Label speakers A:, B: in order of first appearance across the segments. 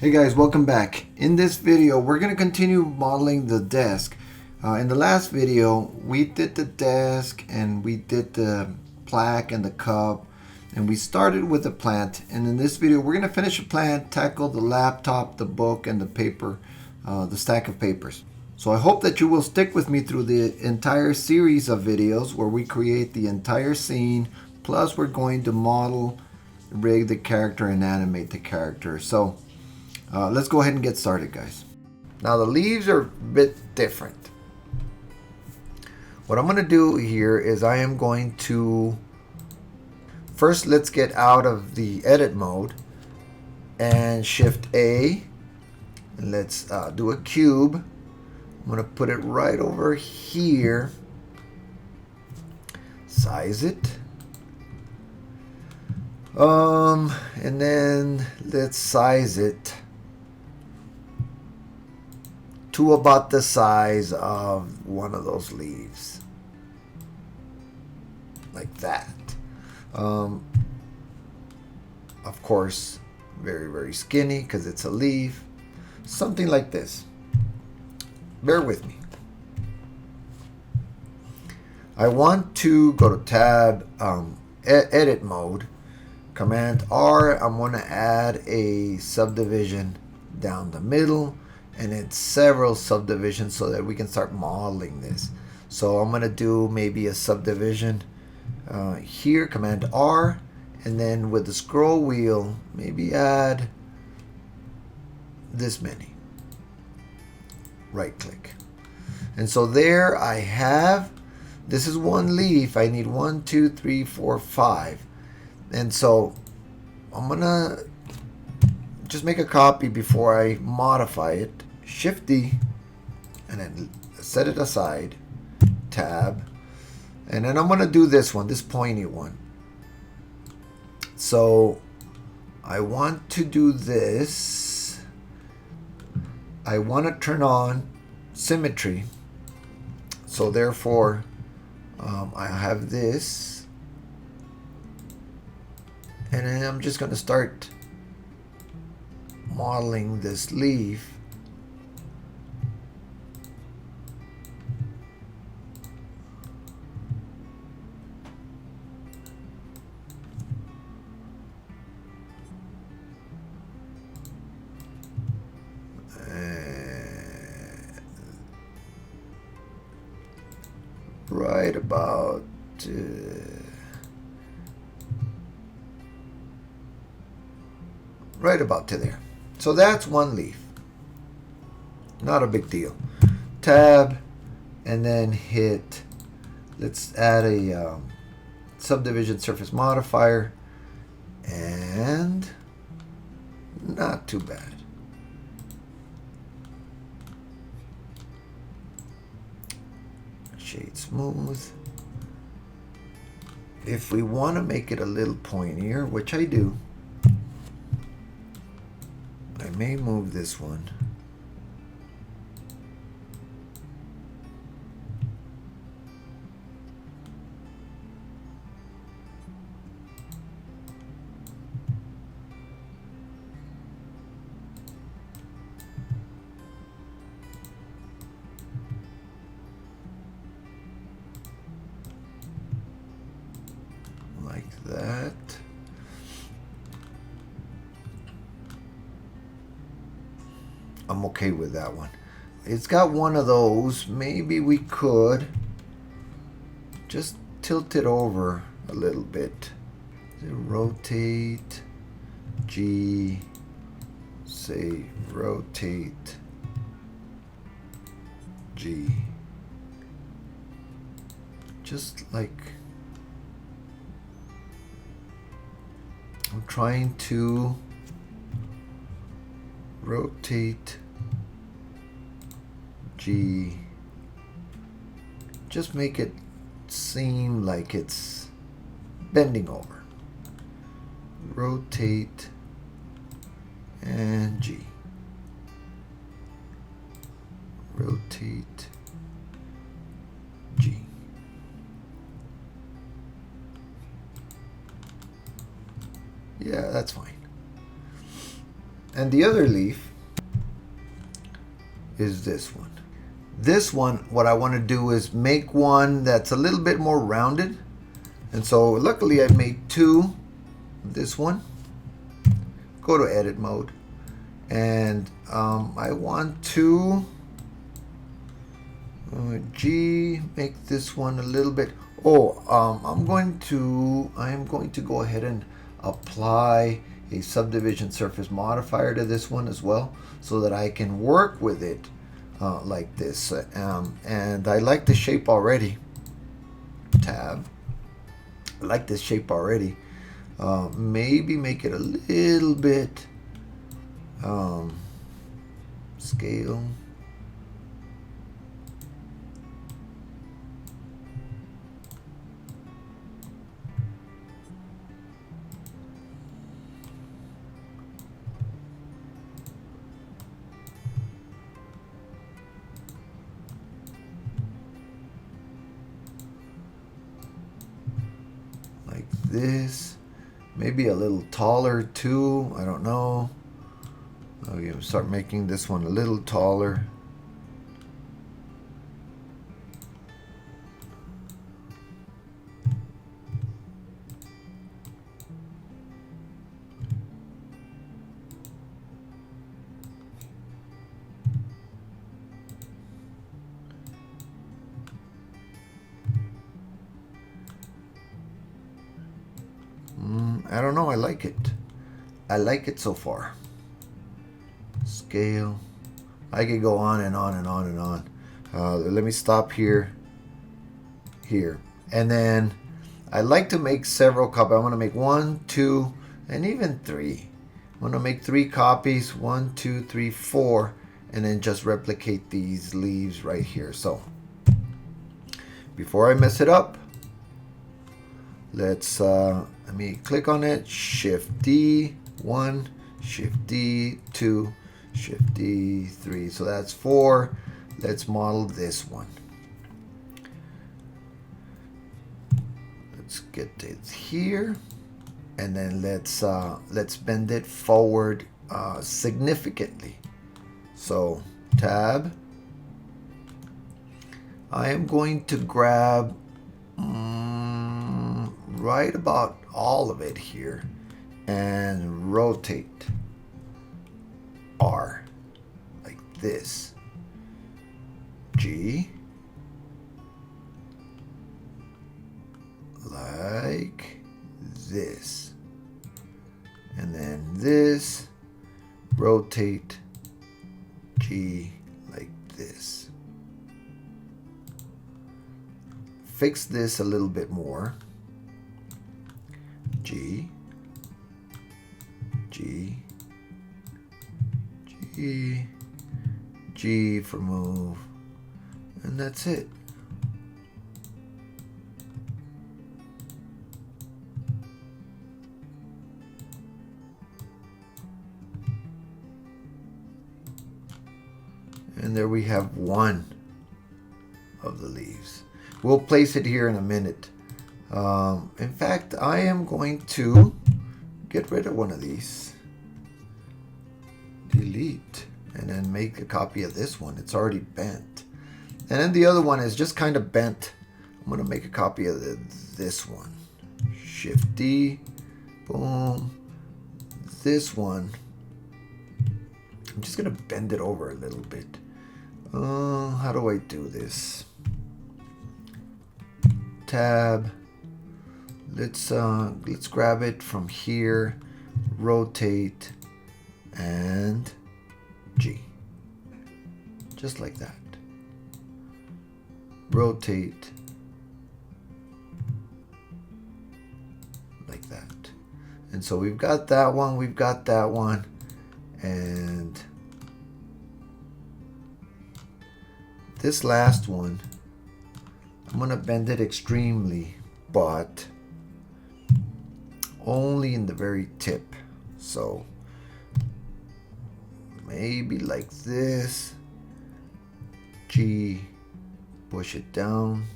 A: Hey guys, welcome back. In this video, we're going to continue modeling the desk. In the last video, we did the desk and we did the plaque and the cup, and we started with the plant. And in this video, we're going to finish the plant, tackle the laptop, the book, and the paper, the stack of papers. So I hope that you will stick with me through the entire series of videos where we create the entire scene, plus we're going to model, rig the character, and animate the character. So let's go ahead and get started, guys. Now the leaves are a bit different. What I'm going to do here is I am going to first, let's get out of the edit mode and shift A, and let's do a cube. I'm going to put it right over here, size it, and then let's size it to about the size of one of those leaves, like that. Of course, very, very skinny because it's a leaf, something like this. Bear with me. I want to go to tab, edit mode, Command R. I'm going to add a subdivision down the middle, and it's several subdivisions so that we can start modeling this. So I'm going to do maybe a subdivision here, Command R, and then with the scroll wheel, maybe add this many. Right click. And so there I have, this is one leaf. I need 1, 2, 3, 4, 5. And so I'm going to just make a copy before I modify it. Shift D, and then set it aside, tab, and then I'm going to do this one, this pointy one. So I want to do this. I want to turn on symmetry. So therefore, I have this, and then I'm just going to start modeling this leaf. Right about to there. So that's one leaf. Not a big deal. Tab, and then hit, let's add a subdivision surface modifier, and not too bad. Shade smooth. If we want to make it a little pointier, which I do, I may move this one. Like that. I'm okay with that one. It's got one of those. Maybe we could just tilt it over a little bit. Rotate G, say rotate G. Just like I'm trying to rotate G. Just make it seem like it's bending over. Rotate and G. Rotate G. Yeah, that's fine. And the other leaf is this one. This one, what I want to do is make one that's a little bit more rounded. And so luckily I made two. This one. Go to edit mode. And I want to make this one a little bit. I am going to go ahead and apply a subdivision surface modifier to this one as well, so that I can work with it like this. And I like the shape already. Tab. I like this shape already. Maybe make it a little bit scale. Like this. Maybe a little taller too. I don't know. Okay, we'll start making this one a little taller. I don't know. I like it. I like it so far. Scale. I could go on and on and on and on. Let me stop here. Here. And then I like to make several copies. I want to make 1, 2, and even 3. I want to make 3 copies. 1, 2, 3, 4. And then just replicate these leaves right here. So before I mess it up, let's let me click on it. Shift D 1, Shift D 2, Shift D 3. So that's 4. Let's model this one. Let's get it here, and then let's bend it forward significantly. So tab. I am going to grab right about all of it here and rotate R like this. G like this, and then this, rotate G like this. Fix this a little bit more. G, G, G, G for move, and that's it. And there we have one of the leaves. We'll place it here in a minute. In fact, I am going to get rid of one of these. Delete. And then make a copy of this one. It's already bent. And then the other one is just kind of bent. I'm going to make a copy of this one. Shift D. Boom. This one. I'm just going to bend it over a little bit. How do I do this? Tab. Let's grab it from here, rotate, and G. Just like that. Rotate. Like that. And so we've got that one, we've got that one, and this last one, I'm gonna bend it extremely, but only in the very tip. So maybe like this. G, push it down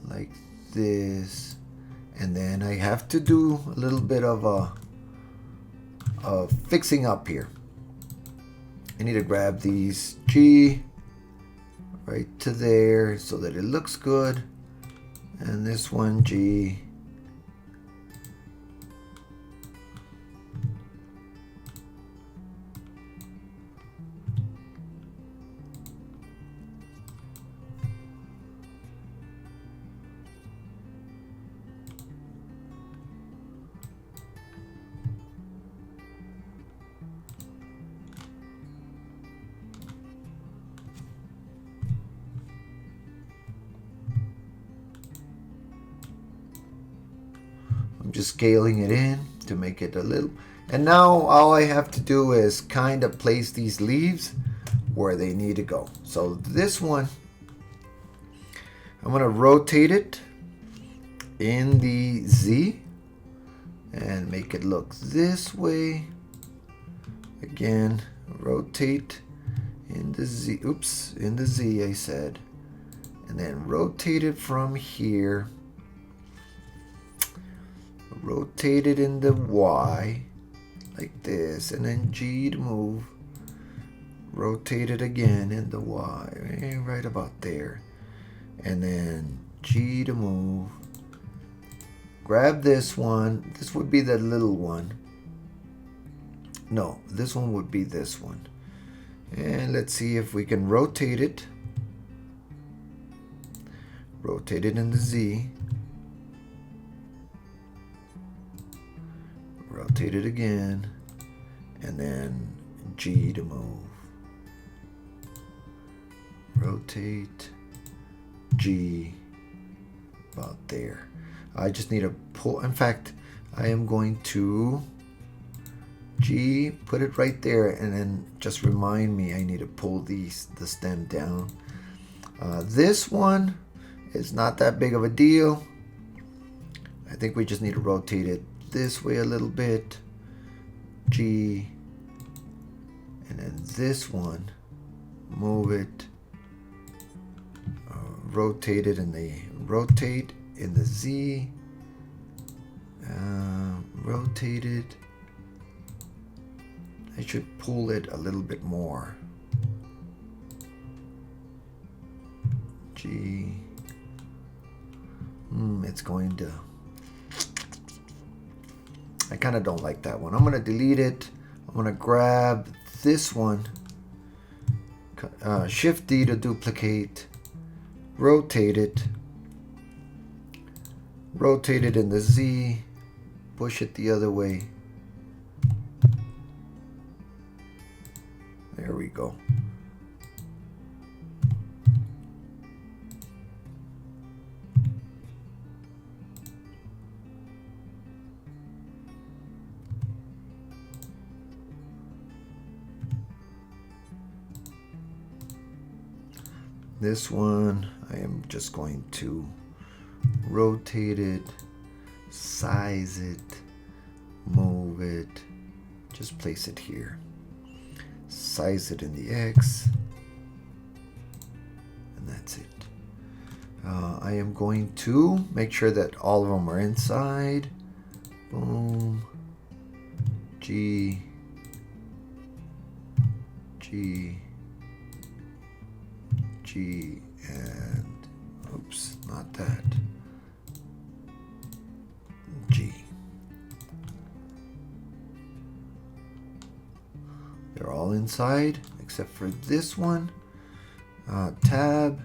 A: like this, and then I have to do a little bit of a of fixing up here. I need to grab these G right to there so that it looks good. And this one G. I'm just scaling it in to make it a little. And now all I have to do is kind of place these leaves where they need to go. So this one, I'm going to rotate it in the Z and make it look this way. Again, rotate in the Z. Oops, in the Z I said. And then rotate it from here. Rotate it in the Y like this, and then G to move. Rotate it again in the Y, right about there, and then G to move. Grab this one. This would be the little one. No, this one would be this one. And let's see if we can rotate it. Rotate it in the Z. Rotate it again, and then G to move. Rotate, G, about there. I just need to pull. In fact, I am going to G, put it right there, and then just remind me I need to pull the stem down. This one is not that big of a deal. I think we just need to rotate it this way a little bit, G, and then this one, move it, rotate it in the Z, rotate it. I should pull it a little bit more. G, it's going to. I kind of don't like that one. I'm going to delete it. I'm going to grab this one. Shift D to duplicate. Rotate it. Rotate it in the Z. Push it the other way. There we go. This one, I am just going to rotate it, size it, move it, just place it here. Size it in the X, and that's it. I am going to make sure that all of them are inside. Boom. G, G, G, and oops, not that. G. They're all inside except for this one. Tab.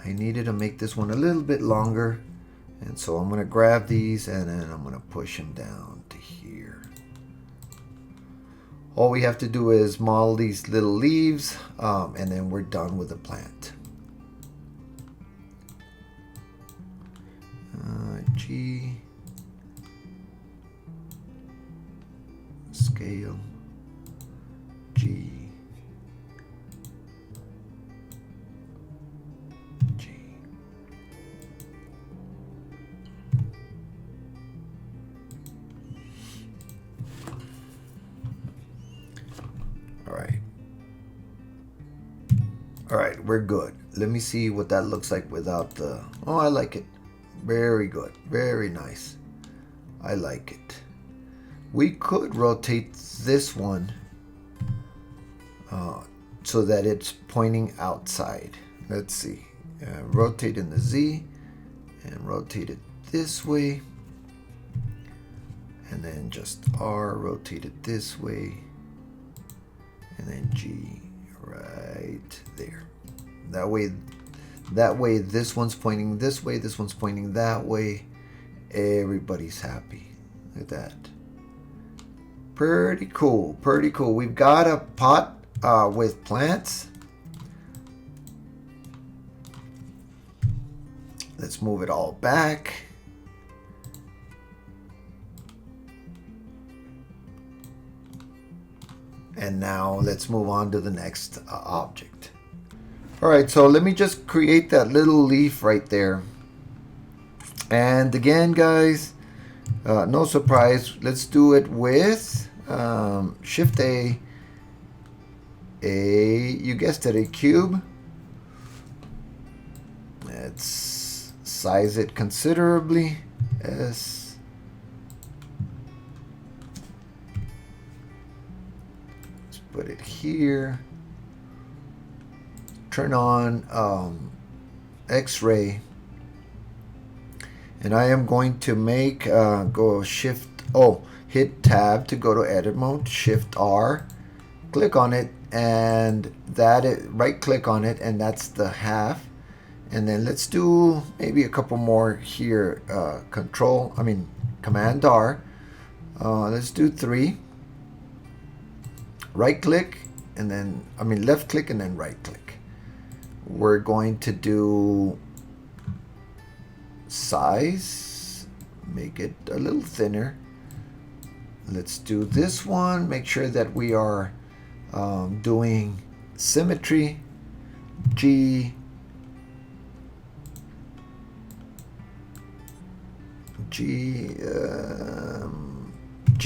A: I needed to make this one a little bit longer, and so I'm going to grab these and then I'm going to push them down to here. All we have to do is model these little leaves, and then we're done with the plant. G, scale, G, G. All right, we're good. Let me see what that looks like without the, oh, I like it. Very good, very nice. I like it. We could rotate this one so that it's pointing outside. Let's see. Rotate in the Z and rotate it this way. And then just R, rotate it this way. And then G right there. That way this one's pointing this way, this one's pointing that way. Everybody's happy. Look at that. Pretty cool, pretty cool. We've got a pot with plants. Let's move it all back. And now let's move on to the next object. All right, so let me just create that little leaf right there. And again, guys, no surprise. Let's do it with Shift A. You guessed it, a cube. Let's size it considerably. S. Let's put it here. Turn on X-ray. And I am going to make go hit tab to go to edit mode, Shift R, click on it, and right click on it, and that's the half. And then let's do maybe a couple more here. Command R. Let's do 3. Right click, and then left click and then right click. We're going to do size, make it a little thinner. Let's do this one. Make sure that we are doing symmetry. G.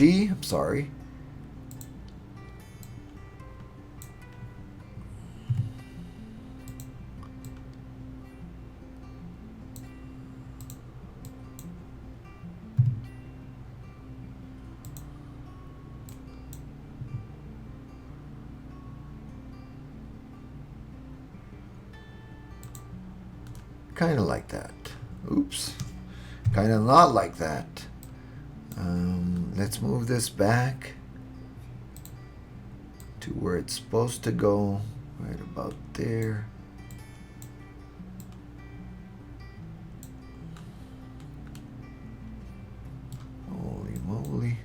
A: I'm sorry. Kind of like that. Oops. Kind of not like that. Let's move this back to where it's supposed to go, right about there. Holy moly.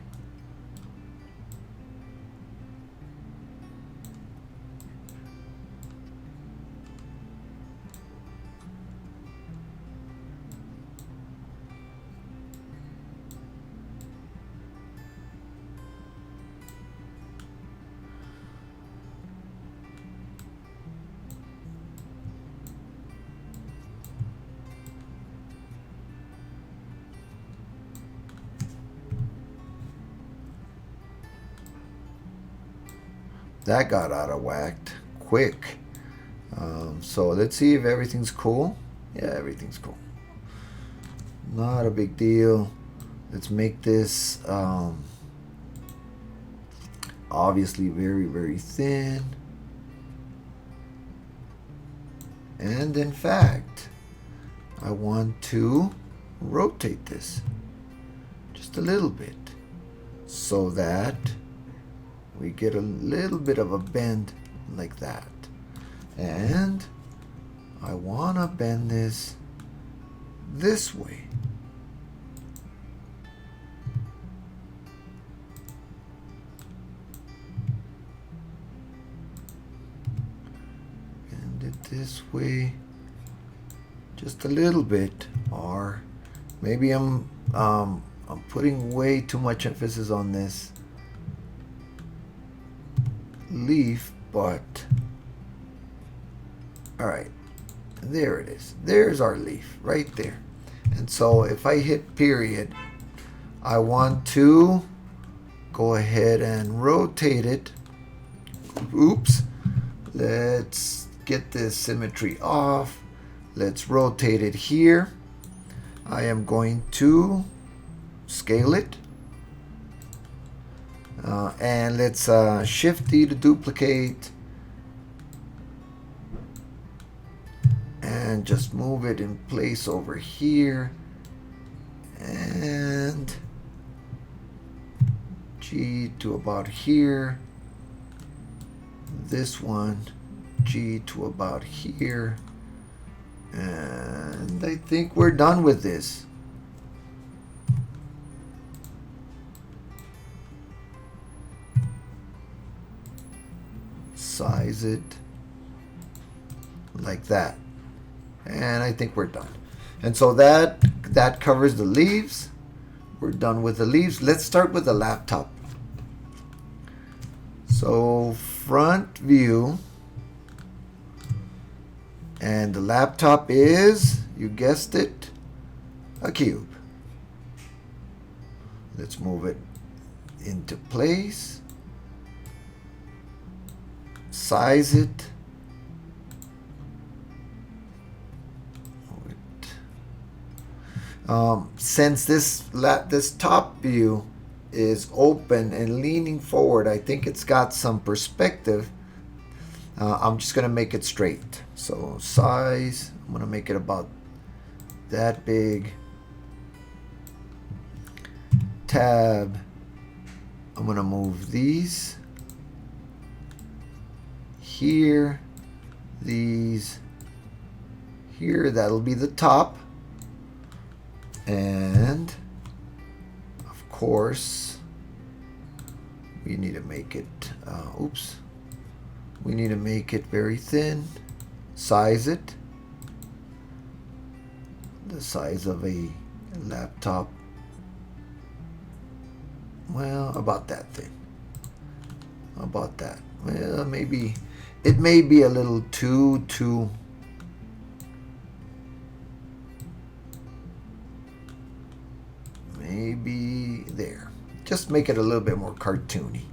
A: That got out of whack quick. So let's see if everything's cool. Yeah, everything's cool. Not a big deal. Let's make this obviously very, very thin. And in fact, I want to rotate this just a little bit so that we get a little bit of a bend like that. And I want to bend this way. Bend it this way just a little bit, or maybe I'm putting way too much emphasis on this leaf, but all right, there it is. There's our leaf right there. And so if I hit period, I want to go ahead and rotate it. Oops. Let's get this symmetry off. Let's rotate it here. I am going to scale it. And let's Shift D to duplicate. And just move it in place over here. And G to about here. This one, G to about here. And I think we're done with this. Size it like that. And I think we're done. And so that covers the leaves. We're done with the leaves. Let's start with the laptop. So front view. And the laptop is, you guessed it, a cube. Let's move it into place. Size it. Since this top view is open and leaning forward, I think it's got some perspective. I'm just gonna make it straight. So size, I'm gonna make it about that big. Tab, I'm gonna move these here, these here. That'll be the top. And of course we need to make it we need to make it very thin. Size it the size of a laptop. Well, about that thin. About that. Well, maybe it may be a little too maybe there. Just make it a little bit more cartoony.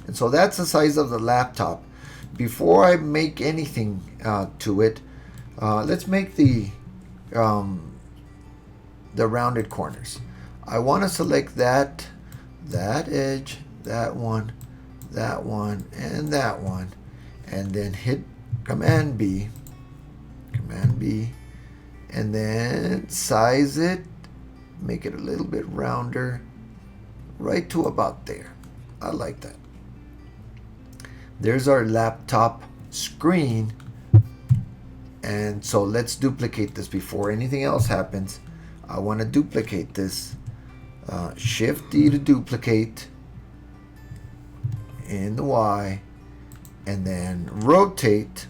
A: And so that's the size of the laptop. Before I make anything to it, let's make the rounded corners. I want to select that edge, that one, and that one, and then hit Command B, and then size it, make it a little bit rounder, right to about there. I like that. There's our laptop screen. And so let's duplicate this before anything else happens. I want to duplicate this. Shift D to duplicate in the Y, and then rotate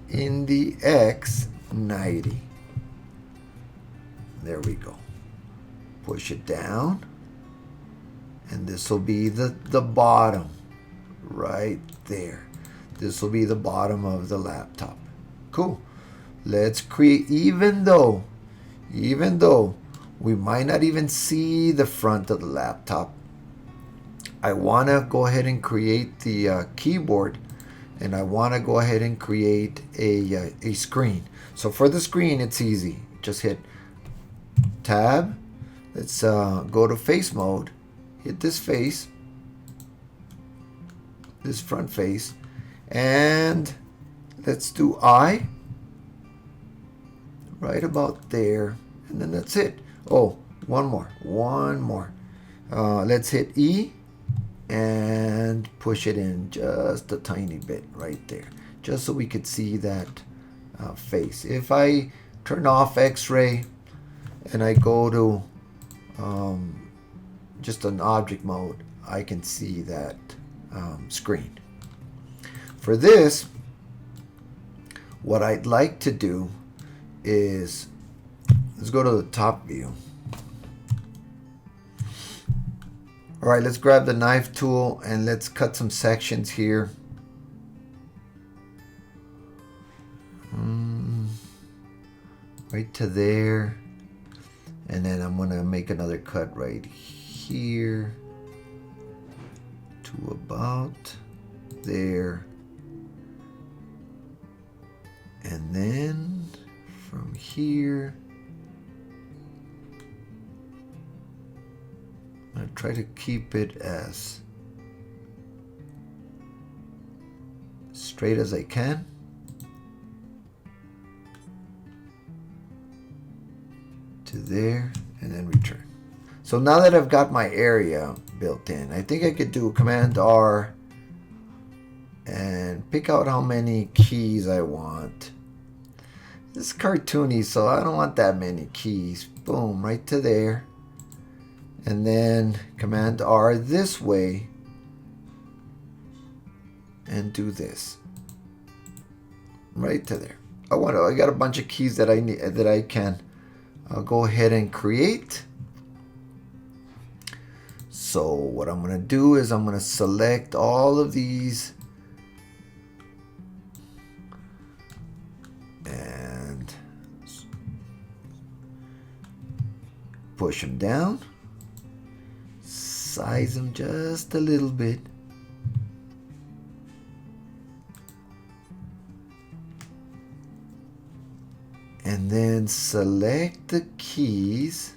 A: in the X 90. There we go. Push it down, and this will be the bottom right there. This will be the bottom of the laptop. Cool. Let's create, even though we might not even see the front of the laptop, I want to go ahead and create the keyboard, and I want to go ahead and create a screen. So for the screen, it's easy. Just hit Tab. Let's go to face mode. Hit this face, this front face, and let's do I right about there, and then that's it. Oh, one more. Let's hit E and push it in just a tiny bit right there, just so we could see that face. If I turn off X-ray and I go to just an object mode, I can see that screen. For this, what I'd like to do is, let's go to the top view. All right, let's grab the knife tool and let's cut some sections here. Right to there. And then I'm gonna make another cut right here to about there. And then from here I try to keep it as straight as I can. To there, and then return. So now that I've got my area built in, I think I could do Command R and pick out how many keys I want. This is cartoony, so I don't want that many keys. Boom, right to there. And then Command R this way and do this. Right to there. I got a bunch of keys that I need, that I can go ahead and create. So what I'm going to do is I'm going to select all of these and push them down, size them just a little bit, and then select the keys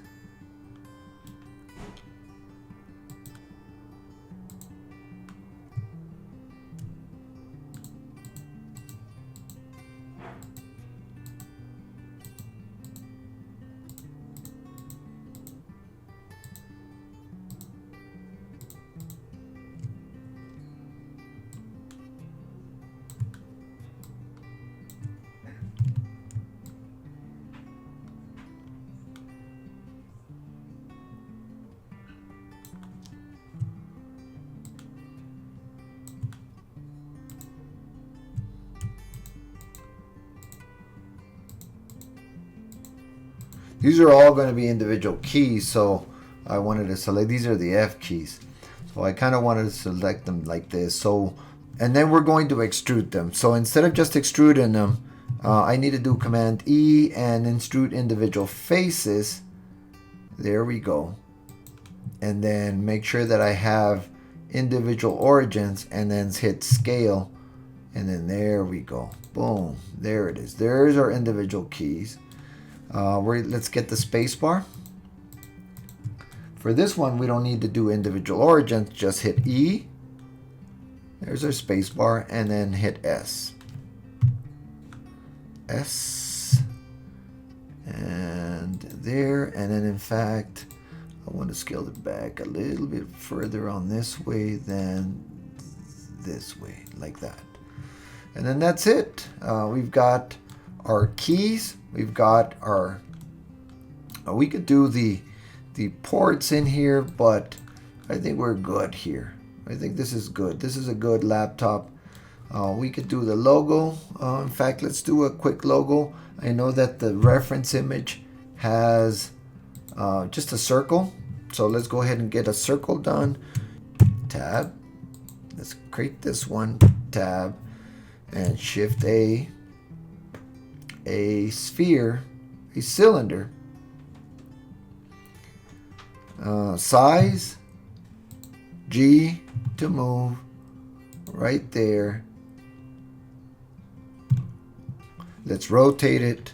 A: These are all going to be individual keys, so I wanted to select, these are the F keys. So I kind of wanted to select them like this. So, and then we're going to extrude them. So instead of just extruding them, I need to do Command E and extrude individual faces. There we go. And then make sure that I have individual origins and then hit scale. And then there we go. Boom. There it is. There's our individual keys. Let's get the space bar. For this one, we don't need to do individual origins. Just hit E. There's our space bar, and then hit S. S. And there. And then, in fact, I want to scale it back a little bit further on this way than this way, like that. And then that's it. We've got our keys. We've got our, we could do the ports in here, but I think we're good here. I think this is good. This is a good laptop. We could do the logo. In fact, let's do a quick logo. I know that the reference image has just a circle. So let's go ahead and get a circle done. Tab. Let's create this one. Tab. And Shift A sphere, a cylinder, size, G to move, right there. Let's rotate it,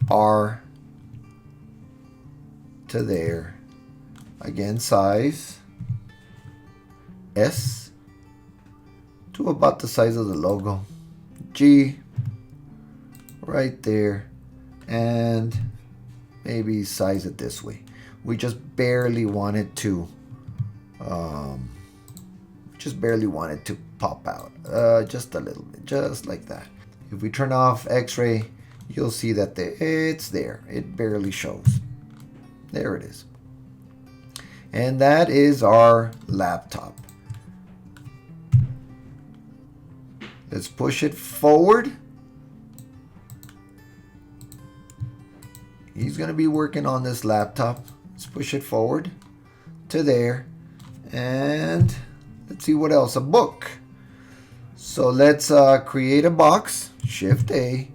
A: R to there, again size, S to about the size of the logo, G right there, and maybe size it this way. We just barely want it to pop out just a little bit, just like that. If we turn off X-ray, you'll see that it's there. It barely shows. There it is. And that is our laptop. Let's push it forward. He's going to be working on this laptop. Let's push it forward to there. And let's see what else. A book. So let's create a box. Shift A.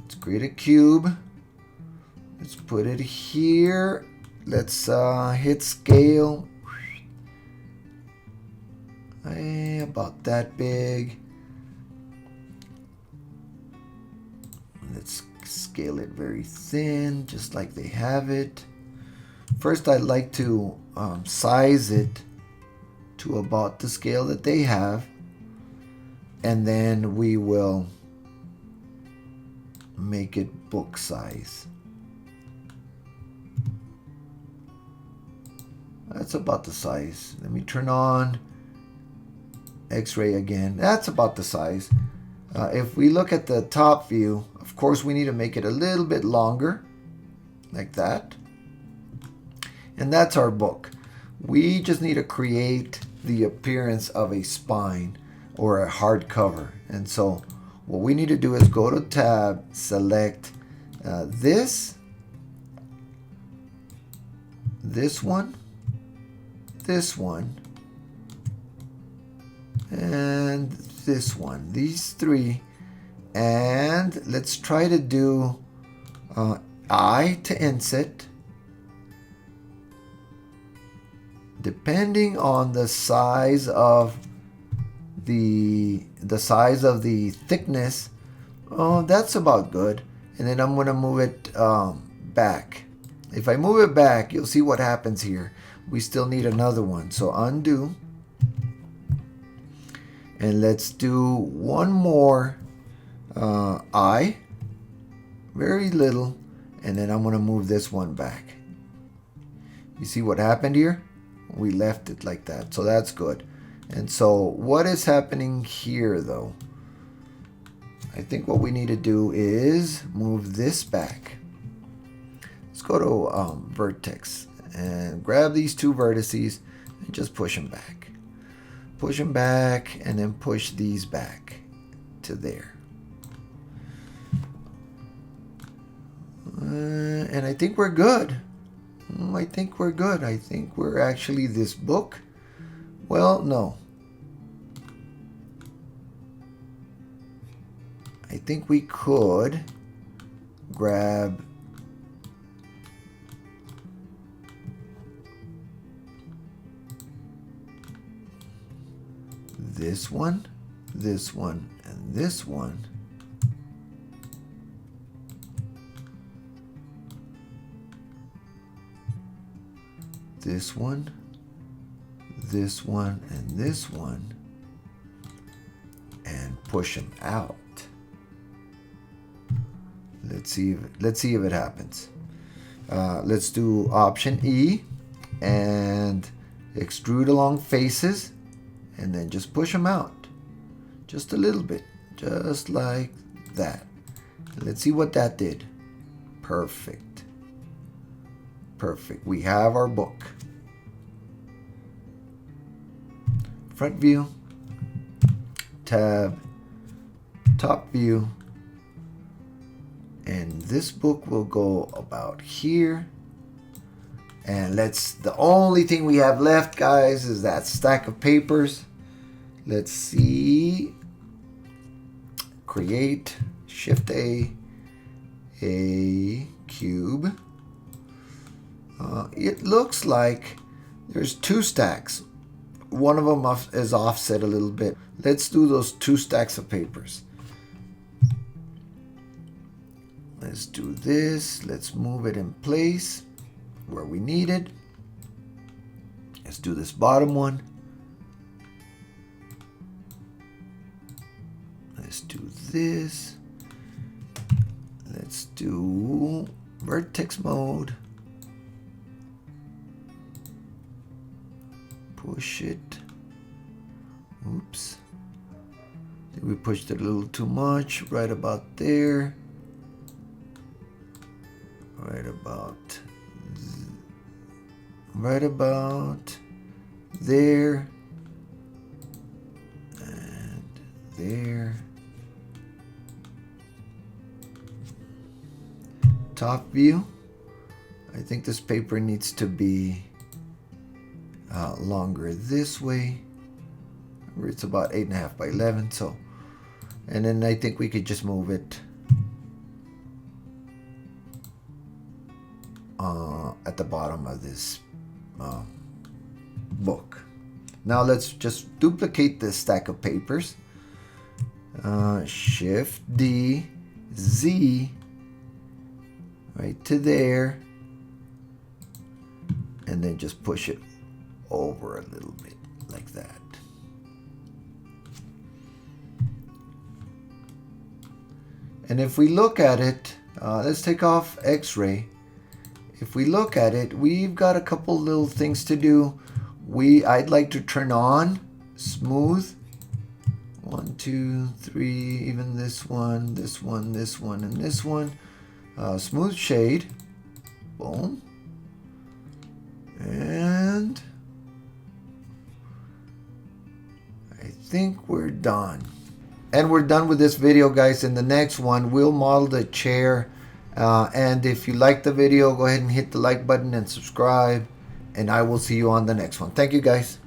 A: Let's create a cube. Let's put it here. Let's hit scale. About that big. let's scale it very thin, just like they have it. First, I'd like to size it to about the scale that they have, and then we will make it book size. That's about the size. Let me turn on X-ray again. That's about the size. If we look at the top view, of course we need to make it a little bit longer, like that. And that's our book. We just need to create the appearance of a spine or a hardcover. And so what we need to do is go to tab, select this one, and this one, these three, and let's try to do I to inset. Depending on the size of the thickness, that's about good. And then I'm going to move it back. If I move it back, you'll see what happens here. We still need another one. So undo. And let's do one more eye. Very little. And then I'm going to move this one back. You see what happened here? We left it like that. So that's good. And so what is happening here though? I think what we need to do is move this back. Let's go to vertex and grab these two vertices and just push them back. Push them back and then push these back to there. And I think we're good. I think we're good. I think we're actually this book. Well, no. I think we could grab this one, and this one. This one, and this one, and push them out. Let's see if it happens. Let's do Option E and extrude along faces, and then just push them out, just a little bit, just like that. Let's see what that did. Perfect. Perfect. We have our book. Front view, tab, top view, and this book will go about here. And the only thing we have left, guys, is that stack of papers. Let's see. Create, Shift A cube. It looks like there's two stacks. One of them is offset a little bit. Let's do those two stacks of papers. Let's do this. Let's move it in place where we need it. Let's do this bottom one. Let's do this. Let's do vertex mode. Push it. Oops. I think we pushed it a little too much. Right about there. Right about there. And there. Top view. I think this paper needs to be longer this way. It's about 8.5 by 11. So, and then I think we could just move it at the bottom of this book. Now let's just duplicate this stack of papers. Shift D Z right to there, and then just push it over a little bit like that. And if we look at it, let's take off X-ray. If we look at it, we've got a couple little things to do. I'd like to turn on smooth. 1, 2, 3, even this one, this one, this one, and this one. Smooth shade. Boom. And I think we're done. And we're done with this video, guys. In the next one, we'll model the chair. And if you like the video, go ahead and hit the like button and subscribe. And I will see you on the next one. Thank you, guys.